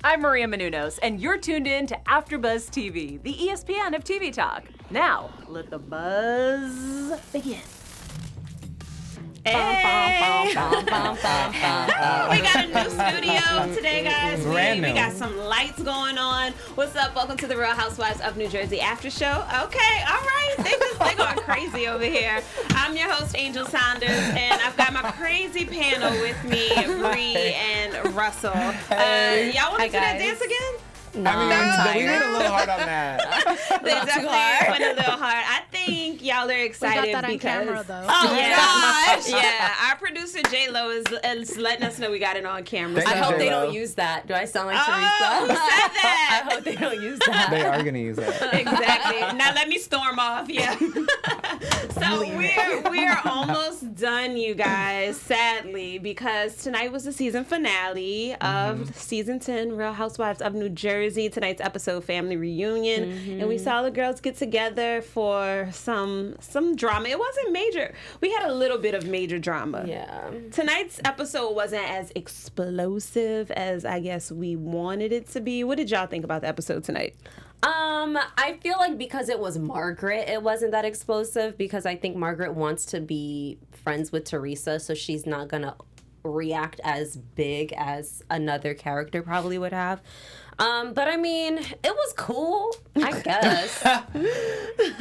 I'm Maria Menounos, and you're tuned in to AfterBuzz TV, the ESPN of TV talk. Now, let the buzz begin. Hey. We got a new studio today, guys. We got some lights going on. What's up? Welcome to the Real Housewives of New Jersey after show. Okay, all right. They going crazy over here. I'm your host, Angel Saunders, and I've got my crazy panel with me, Bree and Russell. Y'all want to do that dance again? No, we went a little hard on that. They definitely went a little hard. I think y'all are excited we got that because on camera, though. Oh gosh! Yeah, our producer J Lo is letting us know we got it on camera. Thank I you, hope they J-Lo. don't use that. Do I sound like Who Teresa? said that? I hope they don't use that. They are gonna use it. Exactly. Now let me storm off. Yeah. So we're almost done, you guys. Sadly, because tonight was the season finale of season 10, Real Housewives of New Jersey. Tonight's episode, family reunion, and we saw the girls get together for some drama. It wasn't major. We had a little bit of major drama. Yeah. Tonight's episode wasn't as explosive as I guess we wanted it to be. What did y'all think about the episode tonight? I feel like because it was Margret, it wasn't that explosive because I think Margret wants to be friends with Teresa, so she's not gonna react as big as another character probably would have. But I mean, it was cool, I guess.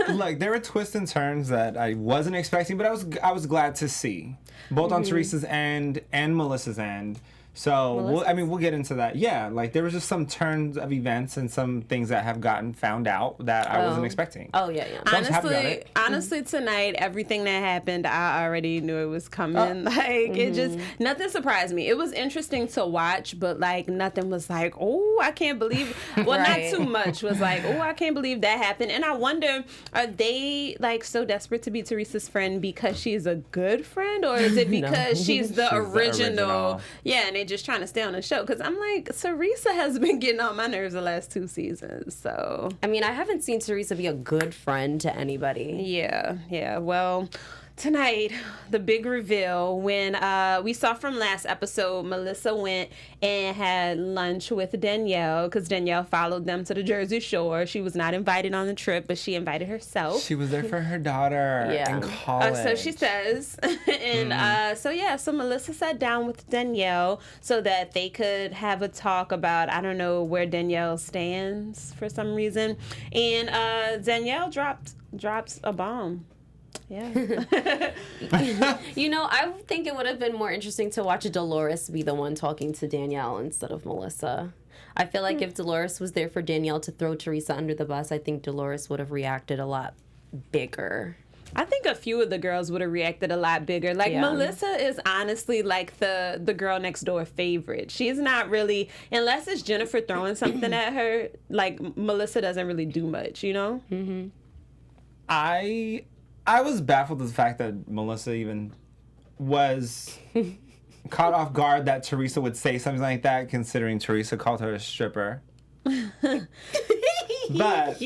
Look, there were twists and turns that I wasn't expecting, but I was glad to see, both on Teresa's end and Melissa's end. So, we'll get into that. Yeah, like there was just some turns of events and some things that have gotten found out that I wasn't expecting. Oh, yeah. So I was happy about it. Honestly, tonight, everything that happened, I already knew it was coming. It just, nothing surprised me. It was interesting to watch, but like nothing was like, oh, I can't believe, well, Right. not too much was like, oh, I can't believe that happened. And I wonder, are they like so desperate to be Teresa's friend because she's a good friend, or is it because she's the original? Yeah, and they just trying to stay on the show, because I'm like, Teresa has been getting on my nerves the last 2 seasons. So I mean, I haven't seen Teresa be a good friend to anybody. yeah. Well, tonight, the big reveal when we saw from last episode, Melissa went and had lunch with Danielle because Danielle followed them to the Jersey Shore. She was not invited on the trip, but she invited herself. She was there for her daughter in college. So she says. And so Melissa sat down with Danielle so that they could have a talk about, I don't know, where Danielle stands for some reason. And Danielle drops a bomb. Yeah. You know, I think it would have been more interesting to watch Dolores be the one talking to Danielle instead of Melissa. I feel like if Dolores was there for Danielle to throw Teresa under the bus, I think Dolores would have reacted a lot bigger. I think a few of the girls would have reacted a lot bigger. Like, Melissa is honestly like the girl next door favorite. She's not really, unless it's Jennifer throwing something at her, like, Melissa doesn't really do much, you know? Mm-hmm. I was baffled at the fact that Melissa even was caught off guard that Teresa would say something like that, considering Teresa called her a stripper. But,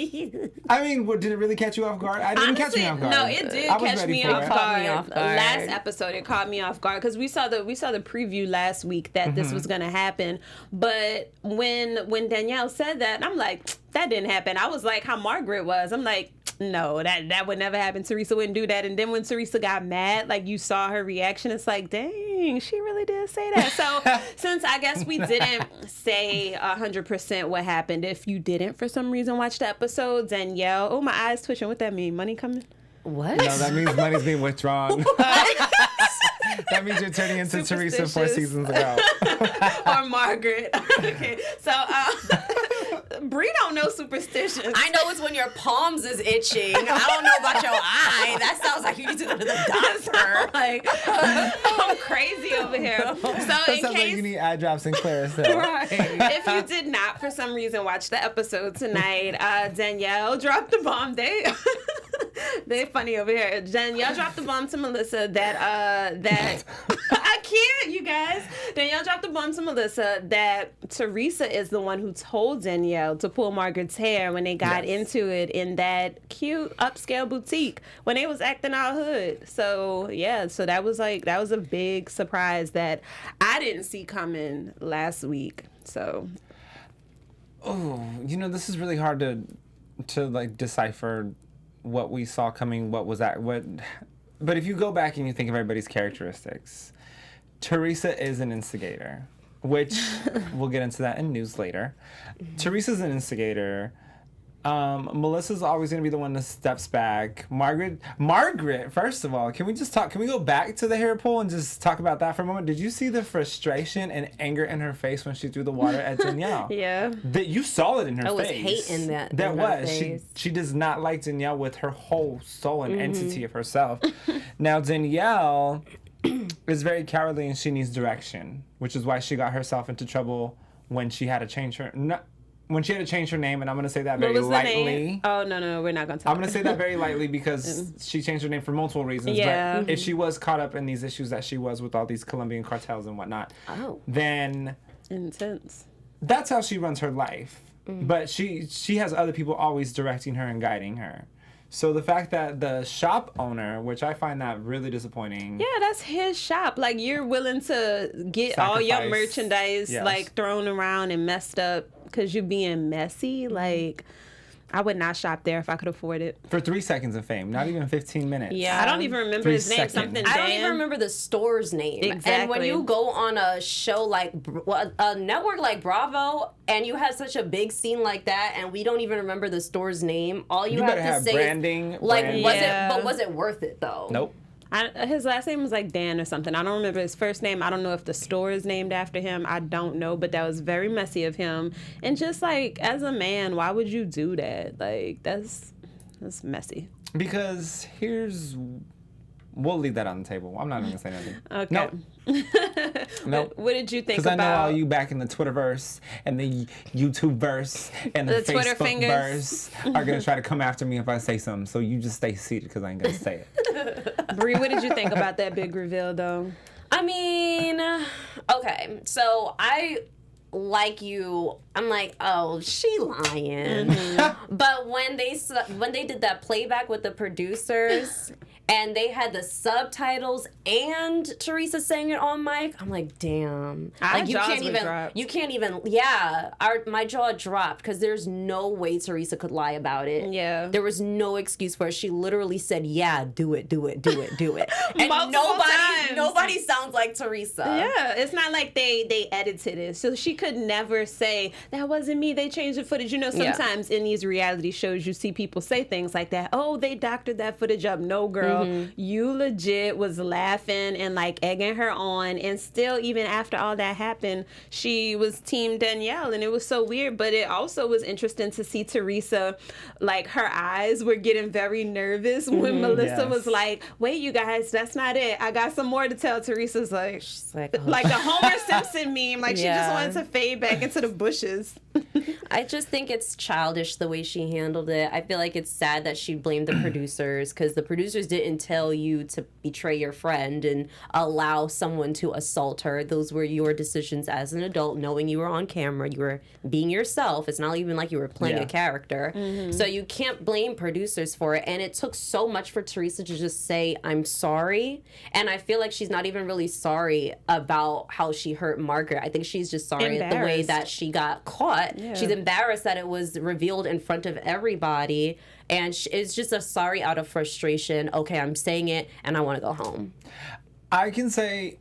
I mean, did it really catch you off guard? It didn't catch me off guard. No, it did catch me off guard. Last episode, it caught me off guard because we saw the preview last week that this was going to happen. But when Danielle said that, I'm like, that didn't happen. I was like how Margret was. I'm like, no, that would never happen. Teresa wouldn't do that. And then when Teresa got mad, like you saw her reaction, it's like, dang, she really did say that. So since I guess we didn't say 100% what happened, if you didn't for some reason watch the episode, Danielle, oh, my eyes twitching. What that mean? Money coming? What? No, that means money's being withdrawn. That means you're turning into Teresa 4 seasons ago. Or Margret. Okay, so Bree don't know superstitions. I know it's when your palms is itching. I don't know about your eye. That sounds like you need to go to the doctor. Like, I'm crazy over here. So That in sounds case like you need eye drops and Claritin. right. if you did not for some reason watch the episode tonight, Danielle dropped the bomb. They're funny over here. Danielle dropped the bomb to Melissa that I can't, you guys. Danielle dropped the bomb to Melissa that Teresa is the one who told Danielle to pull Margaret's hair when they got into it in that cute upscale boutique when they was acting all hood. So yeah, so that was a big surprise that I didn't see coming last week. So Oh, this is really hard to like decipher what we saw coming, but if you go back and you think of everybody's characteristics, Teresa is an instigator, which we'll get into that in news later. Teresa's an instigator. Melissa's always going to be the one that steps back. Margret, first of all, can we go back to the hair pull and just talk about that for a moment? Did you see the frustration and anger in her face when she threw the water at Danielle? Yeah. You saw it in her face. I was hating that. That was. She does not like Danielle with her whole soul and entity of herself. Now, Danielle is very cowardly and she needs direction, which is why she got herself into trouble when she had to change her... When she had to change her name, and I'm going to say that very lightly. Oh, no, we're not going to talk. I'm going to say that very lightly because she changed her name for multiple reasons. Yeah. But if she was caught up in these issues that she was with all these Colombian cartels and whatnot, then... Intense. That's how she runs her life. But she has other people always directing her and guiding her. So the fact that the shop owner, which I find that really disappointing. Yeah, that's his shop. Like, you're willing to get all your merchandise, like, thrown around and messed up because you're being messy. Like, I would not shop there if I could afford it. For 3 seconds of fame, not even 15 minutes. Yeah, I don't even remember his name. Something I don't even remember the store's name. Exactly. And when you go on a show like a network like Bravo, and you have such a big scene like that, and we don't even remember the store's name, all you have to say branding, is like, was it worth it though? Nope. His last name was like Dan or something. I don't remember his first name. I don't know if the store is named after him. I don't know, but that was very messy of him. And just like, as a man, why would you do that? Like, that's messy. Because we'll leave that on the table. I'm not even gonna say nothing. Okay. Nope. What did you think about? Because I know all you back in the Twitterverse and the YouTubeverse and the Facebookverse are gonna try to come after me if I say something. So you just stay seated because I ain't gonna say it. Bree, what did you think about that big reveal, though? I mean, okay, so I'm like, oh, she lying. But when they did that playback with the producers and they had the subtitles and Teresa saying it on mic, I'm like, damn. Like you can't even my jaw dropped because there's no way Teresa could lie about it. Yeah. There was no excuse for it. She literally said, yeah, do it. And nobody sounds like Teresa. Yeah, it's not like they edited it. So she could never say, that wasn't me, they changed the footage. Sometimes in these reality shows you see people say things like that. Oh, they doctored that footage up. No, girl. You legit was laughing and like egging her on, and still, even after all that happened, she was team Danielle, and it was so weird. But it also was interesting to see Teresa, like her eyes were getting very nervous when Melissa was like, wait, you guys, that's not it, I got some more to tell. Teresa's like, she's like the Homer Simpson meme, like she just wanted to fade back into the bushes. I just think it's childish the way she handled it. I feel like it's sad that she blamed the producers because the producers didn't tell you to betray your friend and allow someone to assault her. Those were your decisions as an adult, knowing you were on camera. You were being yourself. It's not even like you were playing a character. So you can't blame producers for it. And it took so much for Teresa to just say, I'm sorry. And I feel like she's not even really sorry about how she hurt Margret. I think she's just sorry at the way that she got caught. Yeah. She's embarrassed that it was revealed in front of everybody. And it's just a sorry out of frustration. Okay, I'm saying it, and I want to go home. I can say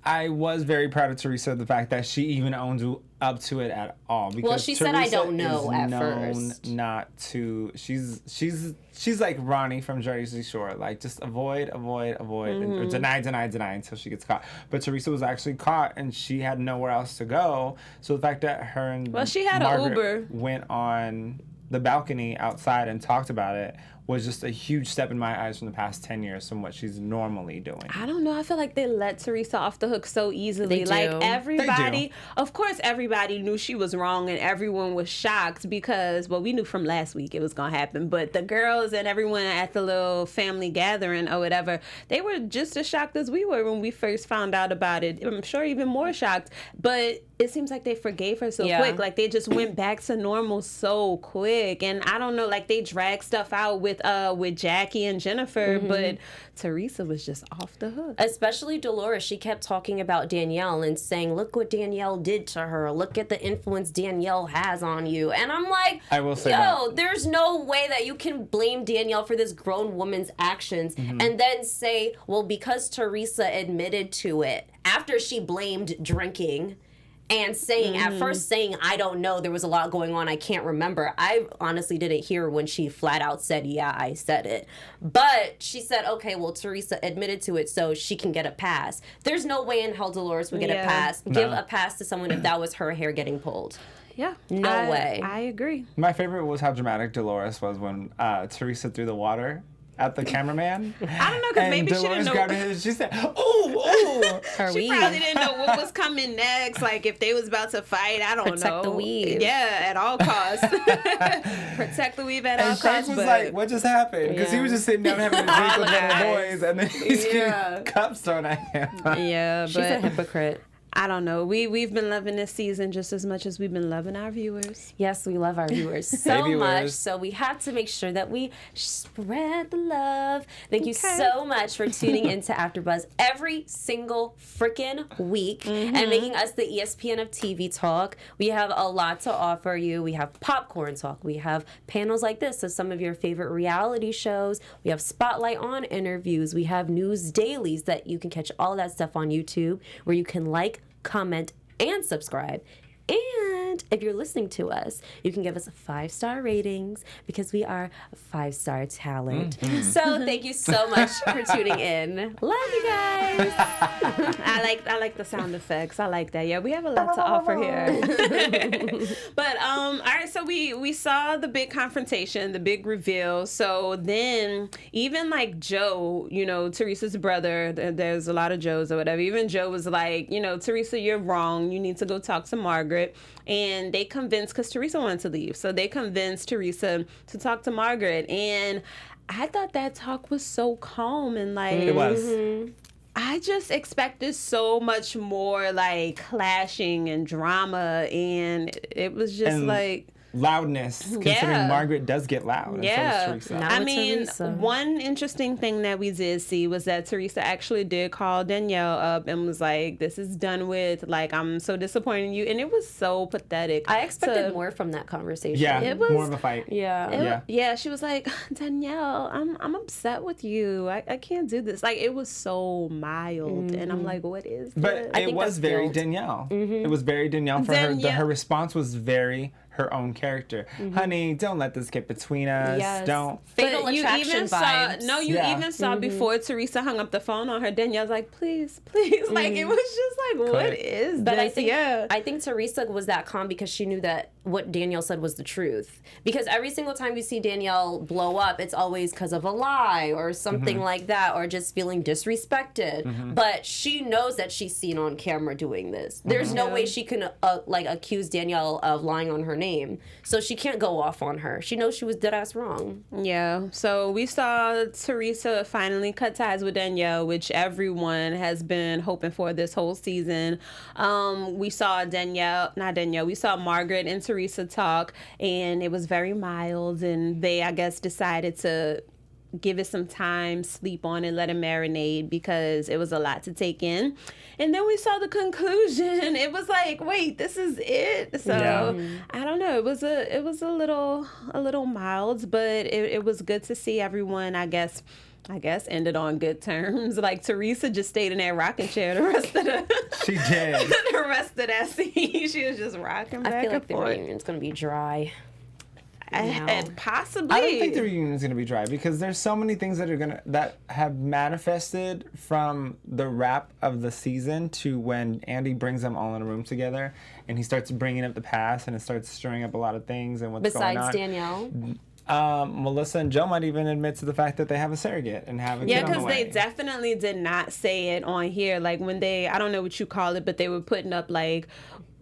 I was very proud of Teresa, the fact that she even owned up to it at all. Because she Teresa said, I don't know at first. Not to, she's like Ronnie from Jersey Shore, like just avoid, and deny until she gets caught. But Teresa was actually caught, and she had nowhere else to go. So the fact that her and she had Margret an Uber, went on the balcony outside and talked about it was just a huge step in my eyes from the past 10 years from what she's normally doing. I don't know. I feel like they let Teresa off the hook so easily. They do. Like everybody, of course, everybody knew she was wrong and everyone was shocked because, well, we knew from last week it was going to happen. But the girls and everyone at the little family gathering or whatever, they were just as shocked as we were when we first found out about it. I'm sure even more shocked. But it seems like they forgave her so quick. Like they just went back to normal so quick. And I don't know, like they dragged stuff out with with Jackie and Jennifer, but Teresa was just off the hook. Especially Dolores. She kept talking about Danielle and saying, look what Danielle did to her. Look at the influence Danielle has on you. And I'm like, I will say there's no way that you can blame Danielle for this grown woman's actions and then say, well, because Teresa admitted to it after she blamed drinking and saying, at first saying, I don't know, there was a lot going on, I can't remember. I honestly didn't hear when she flat out said, yeah, I said it. But she said, okay, well, Teresa admitted to it, so she can get a pass. There's no way in hell Dolores would get a pass. No. Give a pass to someone if that was her hair getting pulled. Yeah. No way. I agree. My favorite was how dramatic Dolores was when Teresa threw the water at the cameraman. I don't know, because maybe Dolores she didn't know. Grabbed his, she said, "Oh, she probably didn't know what was coming next. Like if they was about to fight, I don't know. Protect the weave. Yeah, at all costs. Protect the weave at all and costs. Craig was like, "What just happened?" Because he was just sitting down having a drink with little boys, and then he's getting cups thrown at him. Yeah, she's a hypocrite. I don't know. We've been loving this season just as much as we've been loving our viewers. Yes, we love our viewers so much. So we have to make sure that we spread the love. Thank you so much for tuning into AfterBuzz every single freaking week and making us the ESPN of TV talk. We have a lot to offer you. We have popcorn talk. We have panels like this of some of your favorite reality shows. We have Spotlight on interviews. We have news dailies that you can catch all that stuff on YouTube where you can like, comment, and subscribe. And if you're listening to us, you can give us 5-star ratings because we are a 5-star talent. So thank you so much for tuning in. Love you guys. I like the sound effects. I like that. Yeah, we have a lot to offer here. But all right, so we saw the big confrontation, the big reveal. So then even like Joe, you know, Teresa's brother, there's a lot of Joes or whatever. Even Joe was like, you know, Teresa, you're wrong. You need to go talk to Margret. And they convinced, because Teresa wanted to leave, so they convinced Teresa to talk to Margret. And I thought that talk was so calm and like It was. I just expected so much more like clashing and drama, and it was just like loudness, considering Margret does get loud. Yeah. And so does Teresa. I mean, one interesting thing that we did see was that Teresa actually did call Danielle up and was like, this is done with. Like, I'm so disappointed in you. And it was so pathetic. I expected more from that conversation. Yeah, it was more of a fight. Yeah, she was like, Danielle, I'm upset with you. I can't do this. Like, it was so mild. And I'm like, what is this? But it was very Danielle. It was very Danielle for her. Her response was very her own character. Honey, don't let this get between us. Yes. Don't. Fatal attraction vibes. You even saw before Teresa hung up the phone on her, Danielle's like, please. Like, it was just like, what is but this? I think Teresa was that calm because she knew that what Danielle said was the truth. Because every single time you see Danielle blow up, it's always because of a lie or something like that, or just feeling disrespected. But she knows that she's seen on camera doing this. There's no way she can like accuse Danielle of lying on her name. So she can't go off on her. She knows she was dead ass wrong. Yeah. So we saw Teresa finally cut ties with Danielle, which everyone has been hoping for this whole season. We saw we saw Margret and Teresa talk, and it was very mild, and they, I guess, decided to give it some time, sleep on it, let it marinate, because it was a lot to take in. And then we saw the conclusion. It was like, wait, this is it. So I don't know. It was a little mild, but it was good to see everyone, I guess ended on good terms. Like Teresa just stayed in that rocking chair the rest of the She did. the rest of that scene. She was just rocking back I feel like and the forth. reunion's gonna be dry. And possibly. I don't think the reunion is going to be dry because there's so many things that have manifested from the wrap of the season to when Andy brings them all in a room together and he starts bringing up the past and it starts stirring up a lot of things and what's going on. Besides Danielle. Melissa and Joe might even admit to the fact that they have a surrogate and have a kid on the because way. they definitely did not say it on here. Like when I don't know what you call it, but they were putting up like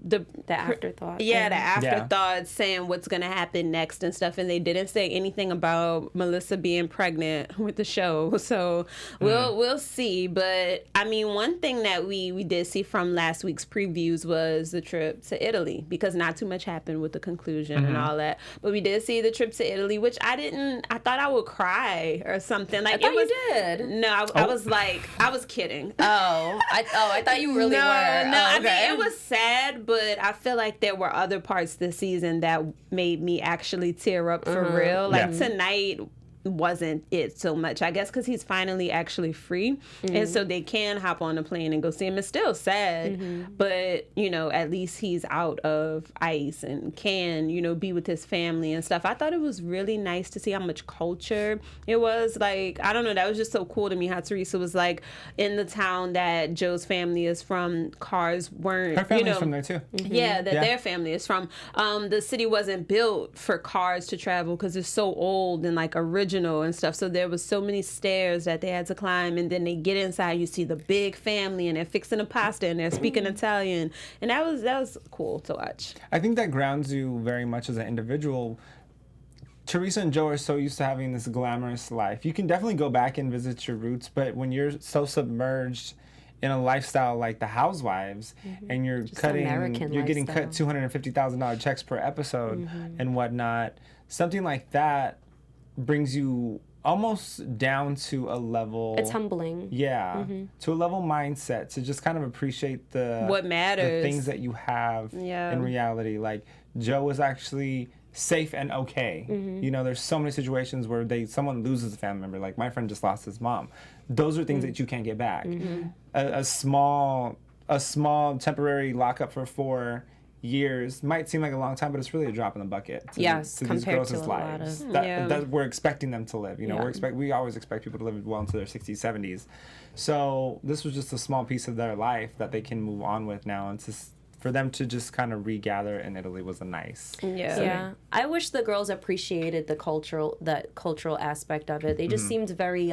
the afterthought. Yeah, the afterthought saying what's gonna happen next and stuff, and they didn't say anything about Melissa being pregnant with the show. So we'll see. But I mean, one thing that we did see from last week's previews was the trip to Italy, because not too much happened with the conclusion and all that. But we did see the trip to Italy, which I thought I would cry or something. Like, I thought you did. No, I was like, I was kidding. I thought you really were. I mean, it was sad, but I feel like there were other parts this season that made me actually tear up for real. Like tonight wasn't it so much, I guess, because he's finally actually free, and so they can hop on a plane and go see him. It's still sad, but you know, at least he's out of ICE and can, you know, be with his family and stuff. I thought it was really nice to see how much culture it was. Like, I don't know, that was just so cool to me how Teresa was like, in the town that Joe's family is from, cars weren't, her family's you know, from there too. Yeah, their family is from. The city wasn't built for cars to travel because it's so old and like original and stuff. So there was so many stairs that they had to climb, and then they get inside, you see the big family, and they're fixing a pasta and they're speaking Italian, and that was cool to watch. I think that grounds you very much as an individual. Teresa and Joe are so used to having this glamorous life. You can definitely go back and visit your roots, but when you're so submerged in a lifestyle like the Housewives, and you're getting cut $250,000 checks per episode and whatnot, something like that brings you almost down to a level. It's humbling. Yeah, to a level mindset to just kind of appreciate what matters, the things that you have in reality. Like, Joe is actually safe and okay. You know, there's so many situations where someone loses a family member. Like, my friend just lost his mom. Those are things that you can't get back. A small temporary lockup for 4 years might seem like a long time, but it's really a drop in the bucket to these girls' lives that we're expecting them to live. You know, we always expect people to live well into their 60s, 70s. So this was just a small piece of their life that they can move on with now, and for them to just kind of regather in Italy was a nice. Yeah. I wish the girls appreciated the cultural aspect of it. They just seemed very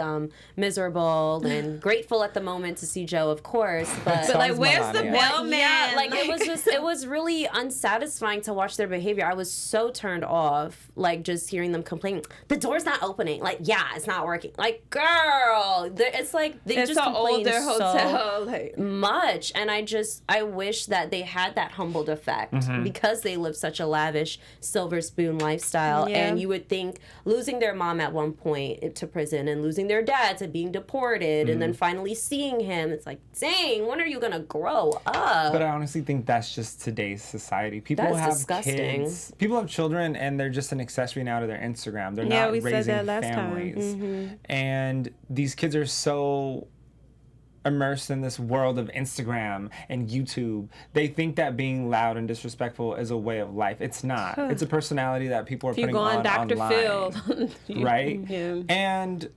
miserable and grateful at the moment to see Joe, of course. But like, where's the bellman? Yeah, like it was really unsatisfying to watch their behavior. I was so turned off, like, just hearing them complain. The door's not opening. Like, it's not working. Like, girl, it's like they just complain so much. And I wish that they had that humbled effect because they live such a lavish silver spoon lifestyle. And you would think losing their mom at one point to prison and losing their dad to being deported and then finally seeing him, it's like, dang, when are you gonna grow up? But I honestly think that's just today's society. People have kids, people have children, and they're just an accessory now to their Instagram. They're not raising families. And these kids are so immersed in this world of Instagram and YouTube. They think that being loud and disrespectful is a way of life. It's not. It's a personality that people are putting on Dr. online. Phil. Right? And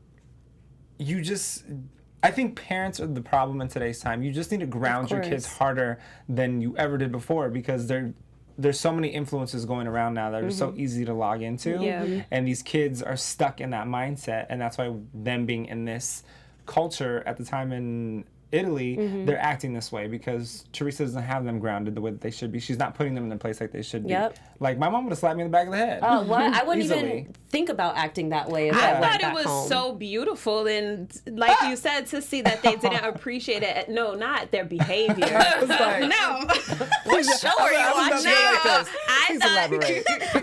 I think parents are the problem in today's time. You just need to ground your kids harder than you ever did before, because there's so many influences going around now that are so easy to log into. And these kids are stuck in that mindset, and that's why them being in this culture at the time in Italy, they're acting this way because Teresa doesn't have them grounded the way that they should be. She's not putting them in a place like they should be. Like, my mom would have slapped me in the back of the head. Oh, what? I wouldn't even think about acting that way if I went thought back it was home. so beautiful, and like you said, to see that they didn't appreciate it. No, not their behavior. No. What show are you watching?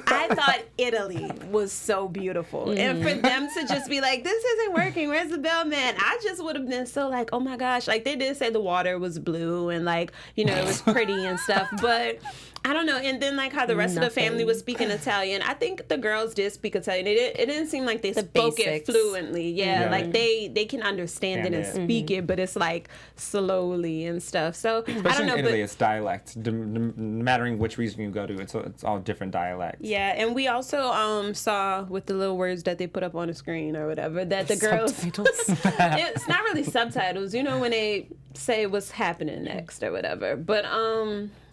I thought Italy was so beautiful. And for them to just be like, this isn't working, where's the bellman? I just would have been so like, oh my gosh. Like, they did say the water was blue and, like, you know, it was pretty and stuff, but I don't know. And then, like, how the rest of the family was speaking Italian. I think the girls did speak Italian. It didn't seem like they spoke it fluently. Like, they can understand it and speak it, but it's, like, slowly and stuff. So, especially I don't know. In Italy, it's dialect. No matter which region you go to, it's all different dialects. Yeah, and we also saw with the little words that they put up on the screen or whatever, that the girls... It's not really subtitles, you know, when they say what's happening next or whatever. But,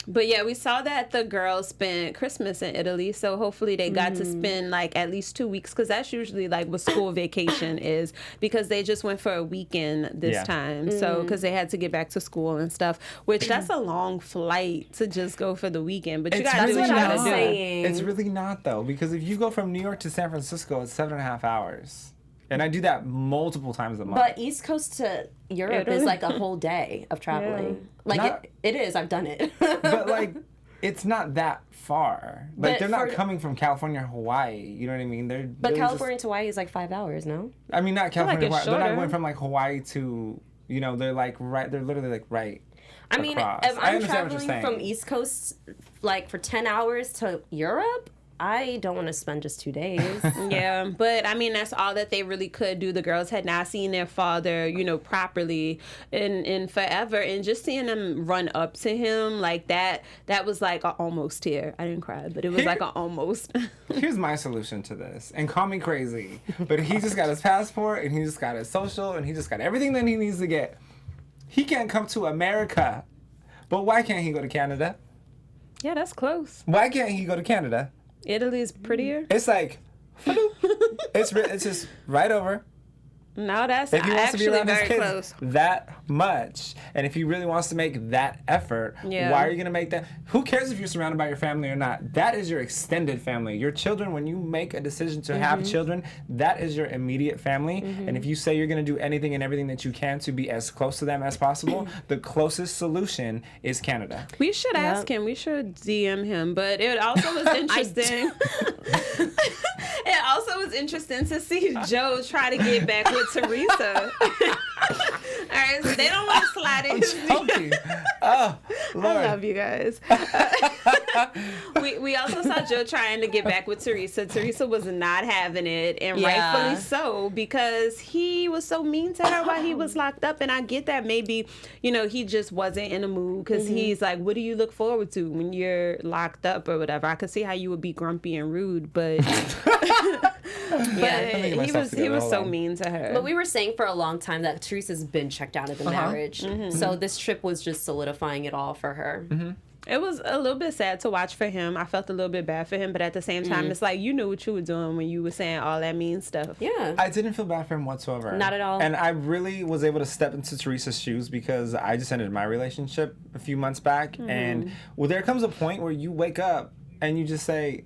But yeah, we saw that the girls spent Christmas in Italy, so hopefully they got to spend like at least 2 weeks, because that's usually like what school vacation is, because they just went for a weekend this time. So because they had to get back to school and stuff, which that's a long flight to just go for the weekend. But you gotta do what you gotta do. It's really not though, because if you go from New York to San Francisco, it's 7.5 hours. And I do that multiple times a month. But East Coast to Europe is like a whole day of traveling. Like it is. I've done it. But like, it's not that far. Like But they're not coming from California or Hawaii. You know what I mean? But California to Hawaii is like 5 hours, no? I mean, not California. like it's They're not shorter. going from like Hawaii to, you know, they're like right. They're literally like right. I mean, across. if I I'm understand what you're traveling saying. from East Coast like for 10 hours to Europe, I don't want to spend just 2 days. Yeah, but I mean, that's all that they really could do. The girls had not seen their father, you know, properly in forever, and just seeing them run up to him like that was like an almost tear. I didn't cry, but it was like an almost. Here's my solution to this, and call me crazy, but he just got his passport, and he just got his social, and he just got everything that he needs to get. He can't come to America, but why can't he go to Canada? Yeah, that's close. Why can't he go to Canada? Italy is prettier. It's like, it's just right over. No, that's If he wants to be actually around his very kids close. that much, and if he really wants to make that effort, Yeah. why are you going to make that? Who cares if you're surrounded by your family or not? That is your extended family. Your children, when you make a decision to have children, that is your immediate family. And if you say you're going to do anything and everything that you can to be as close to them as possible, the closest solution is Canada. We should ask him. We should DM him. But it also was interesting. It also was interesting to see Joe try to get back with Teresa. All right, so they don't want to slide in his Joking. Oh, Lord. I love you guys. we also saw Joe trying to get back with Teresa. Teresa was not having it, and rightfully so, because he was so mean to her while he was locked up. And I get that maybe, you know, he just wasn't in the mood, because he's like, what do you look forward to when you're locked up or whatever? I could see how you would be grumpy and rude, but he was so mean to her. But we were saying for a long time that Teresa's been checked out of the marriage. So this trip was just solidifying it all for her. It was a little bit sad to watch for him. I felt a little bit bad for him, but at the same time, it's like, you knew what you were doing when you were saying all that mean stuff. Yeah. I didn't feel bad for him whatsoever. Not at all. And I really was able to step into Teresa's shoes, because I just ended my relationship a few months back. And well, there comes a point where you wake up and you just say,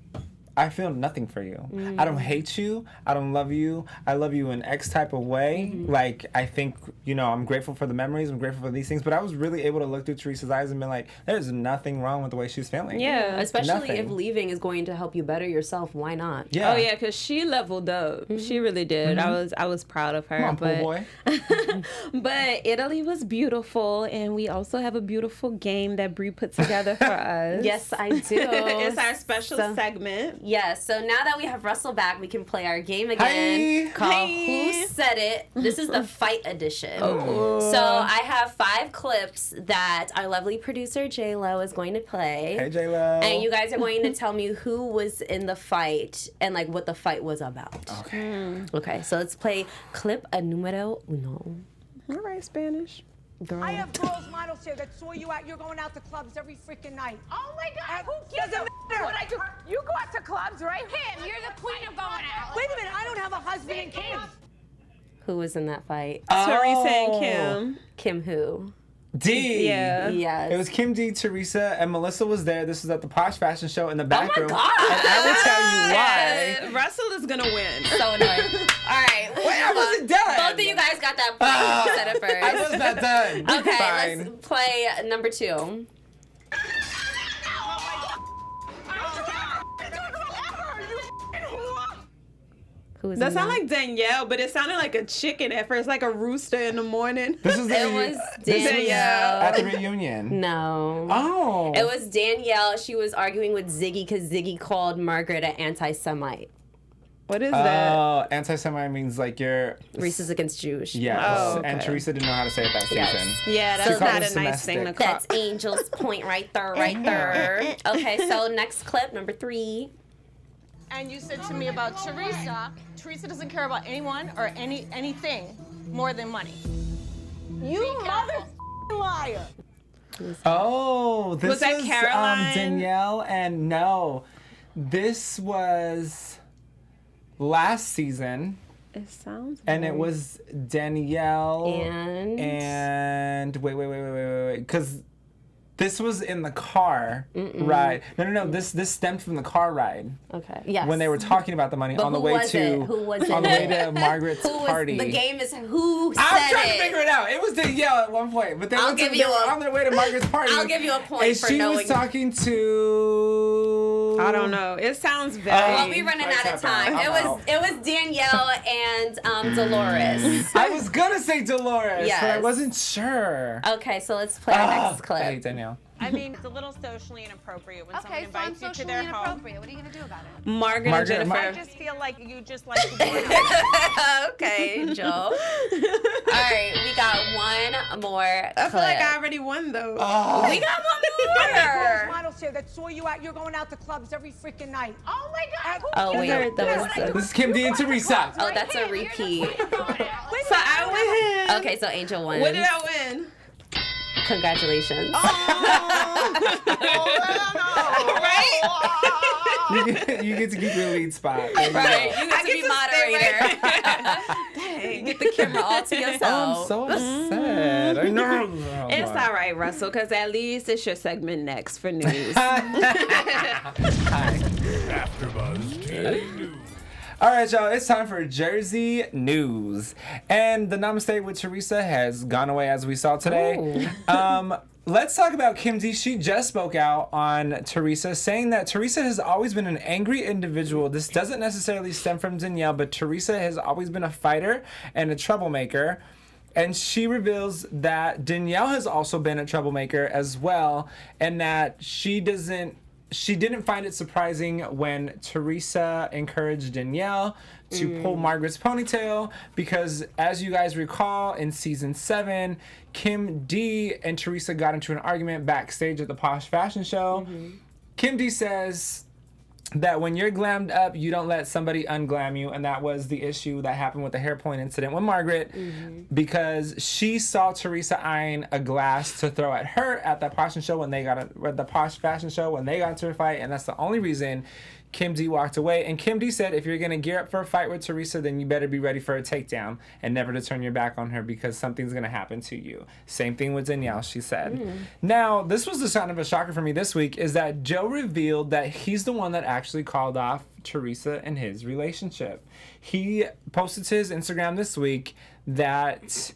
I feel nothing for you. I don't hate you. I don't love you. I love you in X type of way. Like, I think, you know, I'm grateful for the memories. I'm grateful for these things. But I was really able to look through Teresa's eyes and be like, there's nothing wrong with the way she's feeling. Yeah. Especially if leaving is going to help you better yourself. Why not? Yeah. Oh yeah, because she leveled up. She really did. I was proud of her. Come on, poor boy. But Italy was beautiful, and we also have a beautiful game that Bree put together for us. Yes, I do. It's our special segment. Yes, so now that we have Russell back, we can play our game again called Who Said It? This is the fight edition. So I have 5 clips that our lovely producer J-Lo is going to play. Hey, J-Lo. And you guys are going to tell me who was in the fight and like what the fight was about. Okay. Okay, so let's play clip número 1. All right, Spanish. Girl. I have girls models here that saw you out. You're going out to clubs every freaking night. Oh my God, who gives Doesn't a matter. what I do? You go out to clubs, right? Kim, you're the queen of going out. Wait a minute, I don't have a husband and kids. Who was in that fight? Teresa and Kim. Kim who? D. Yeah. Yes. It was Kim D, Teresa, and Melissa was there. This was at the Posh Fashion Show in the back room. God. And I will tell you why. Russell is gonna win. So annoying. All right. Wait, I wasn't done. Both of you guys got that point. You said it first. I was not done. Okay, Fine. let's play number 2. Who was That in sounded like Danielle, but it sounded like a chicken at first, like a rooster in the morning. This is It was Danielle. at the reunion. No. Oh. It was Danielle. She was arguing with Ziggy because Ziggy called Margret an anti-Semite. What is that? Oh, anti-Semite means like you're... Racist against Jewish. Yes. Oh, okay. And Teresa didn't know how to say it that Yes. season. Yeah, So that's called not it a nice thing to domestic. call. That's Angel's point right there, right there. Okay, so next clip, number 3. And you said to me about Teresa. Teresa doesn't care about anyone or anything more than money. You mother liar. Oh, this Was that Caroline? Danielle, and no, this was last season. It sounds. And it was Danielle and wait, because this was in the car ride. No. This stemmed from the car ride. Okay. Yes. When they were talking about the money But on the who way was to it? Who was on the it? way to Margaret's party. The game is who said I'm trying it. to figure it out. It was Danielle at one point, but they were on their way to Margaret's party. I'll give you a point and for she knowing. was talking to. I don't know. It sounds very. Well, we're running out of time. It was Danielle and Dolores. I was gonna say Dolores, Yes. but I wasn't sure. Okay, so let's play our next clip. Hey, Danielle. I mean, it's a little socially inappropriate when someone Okay, so I'm invites you to socially their home. inappropriate. What are you gonna do about it? Margaret and Jennifer. I just feel like you just like to warn Okay, Joe. All right, we got one more I clip. feel like I already won though. We got one more. Models here that saw you out. You're going out to clubs every freaking night. Oh my God! Oh wait, that was This is Kim D and Teresa. oh, that's a repeat. So I win. Okay, so Angel wins. What did I win? Congratulations. Right? You get to keep your lead spot. There you Right, go. you get to be moderator. You get the camera all to yourself. Oh, I'm so upset. I know. It's all right, Russell, because at least it's your segment next for news. AfterBuzz TV News. All right, y'all. It's time for Jersey News, and the Namaste with Teresa has gone away as we saw today. Let's talk about Kim D. She just spoke out on Teresa, saying that Teresa has always been an angry individual. This doesn't necessarily stem from Danielle, but Teresa has always been a fighter and a troublemaker. And she reveals that Danielle has also been a troublemaker as well, and that she didn't find it surprising when Teresa encouraged Danielle to pull Margaret's ponytail because, as you guys recall, in season 7, Kim D and Teresa got into an argument backstage at the Posh Fashion Show. Kim D says that when you're glammed up, you don't let somebody unglam you, and that was the issue that happened with the hair point incident with Margret, because she saw Teresa eyeing a glass to throw at her at the Posh Fashion Show when they got into a fight, and that's the only reason Kim D walked away. And Kim D said, if you're gonna gear up for a fight with Teresa, then you better be ready for a takedown and never to turn your back on her because something's gonna happen to you. Same thing with Danielle, she said. Now, this was the kind of a shocker for me this week, is that Joe revealed that he's the one that actually called off Teresa and his relationship. He posted to his Instagram this week that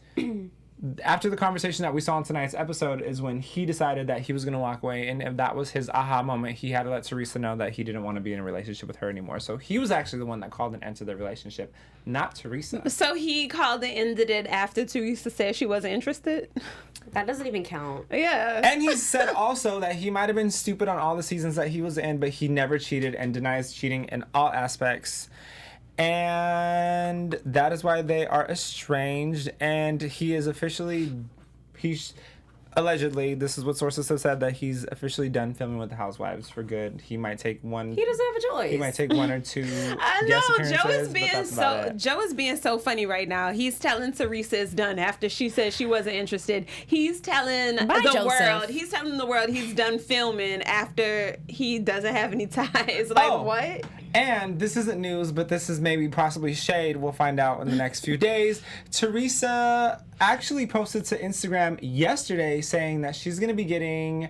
after the conversation that we saw in tonight's episode is when he decided that he was going to walk away, and if that was his aha moment, he had to let Teresa know that he didn't want to be in a relationship with her anymore. So he was actually the one that called and ended the relationship, not Teresa. So he called and ended it after Teresa said she wasn't interested? That doesn't even count. Yeah. And he said also that he might have been stupid on all the seasons that he was in, but he never cheated and denies cheating in all aspects. And that is why they are estranged, and he is allegedly, this is what sources have said, that he's officially done filming with the Housewives for good. He might take one. He doesn't have a choice. He might take one or two. I guest know appearances, Joe is being so funny right now. He's telling Teresa it's done after she said she wasn't interested. He's telling He's telling the world he's done filming after he doesn't have any ties. What? And this isn't news, but this is maybe possibly shade. We'll find out in the next few days. Teresa actually posted to Instagram yesterday saying that she's going to be getting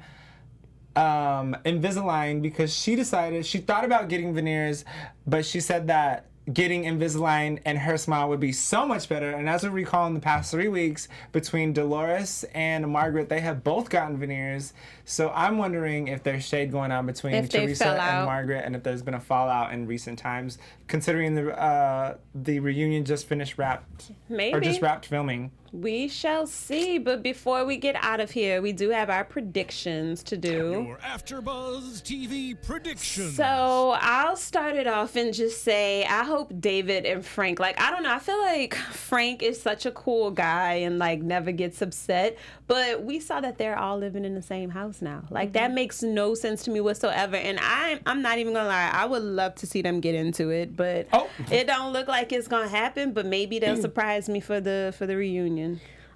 Invisalign because she thought about getting veneers, but she said that getting Invisalign and her smile would be so much better. And as we recall, in the past 3 weeks, between Dolores and Margret, they have both gotten veneers. So I'm wondering if there's shade going on between Teresa and Margret, and if there's been a fallout in recent times, considering the reunion just wrapped filming. We shall see. But before we get out of here, we do have our predictions to do. Your AfterBuzz TV predictions. So I'll start it off and just say I hope David and Frank, I don't know, I feel like Frank is such a cool guy and never gets upset, but we saw that they're all living in the same house now. That makes no sense to me whatsoever, and I'm not even gonna lie, I would love to see them get into it, but it don't look like it's gonna happen, but maybe they'll surprise me for the reunion.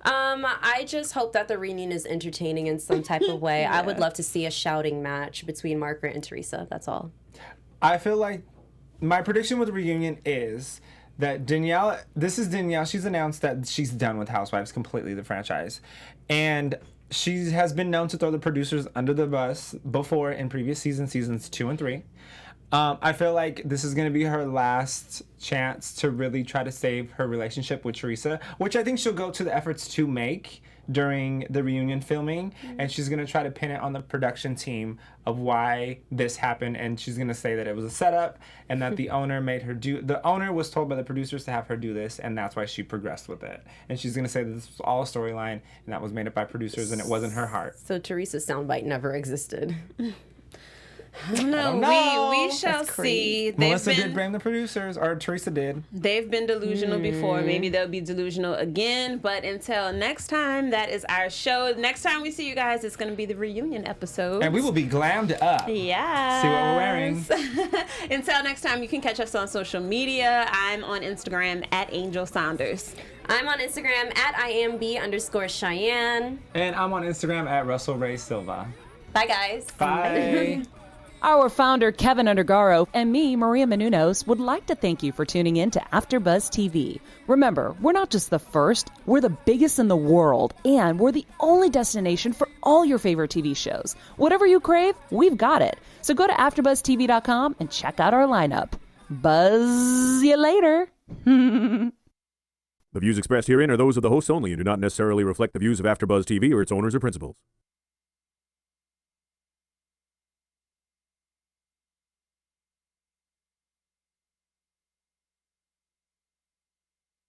I just hope that the reunion is entertaining in some type of way. I would love to see a shouting match between Margret and Teresa. That's all. I feel like my prediction with the reunion is that Danielle, this is Danielle, she's announced that she's done with Housewives completely, the franchise. And she has been known to throw the producers under the bus before in previous seasons 2 and 3. I feel like this is going to be her last chance to really try to save her relationship with Teresa, which I think she'll go to the efforts to make during the reunion filming, and she's going to try to pin it on the production team of why this happened, and she's going to say that it was a setup and that the owner made her do, the owner was told by the producers to have her do this, and that's why she progressed with it. And she's going to say that this was all a storyline and that was made up by producers and it wasn't her heart. So Teresa's soundbite never existed. No, we shall see. Melissa did blame the producers, or Teresa did. They've been delusional before. Maybe they'll be delusional again. But until next time, that is our show. Next time we see you guys, it's going to be the reunion episode. And we will be glammed up. Yeah. See what we're wearing. Until next time, you can catch us on social media. I'm on Instagram at Angel Saunders. I'm on Instagram at IMB_Chianne. And I'm on Instagram at Russell Ray Silva. Bye, guys. Bye. Our founder, Keven Undergaro, and me, Maria Menounos, would like to thank you for tuning in to AfterBuzz TV. Remember, we're not just the first, we're the biggest in the world, and we're the only destination for all your favorite TV shows. Whatever you crave, we've got it. So go to AfterBuzzTV.com and check out our lineup. Buzz you later. The views expressed herein are those of the hosts only and do not necessarily reflect the views of AfterBuzz TV or its owners or principals.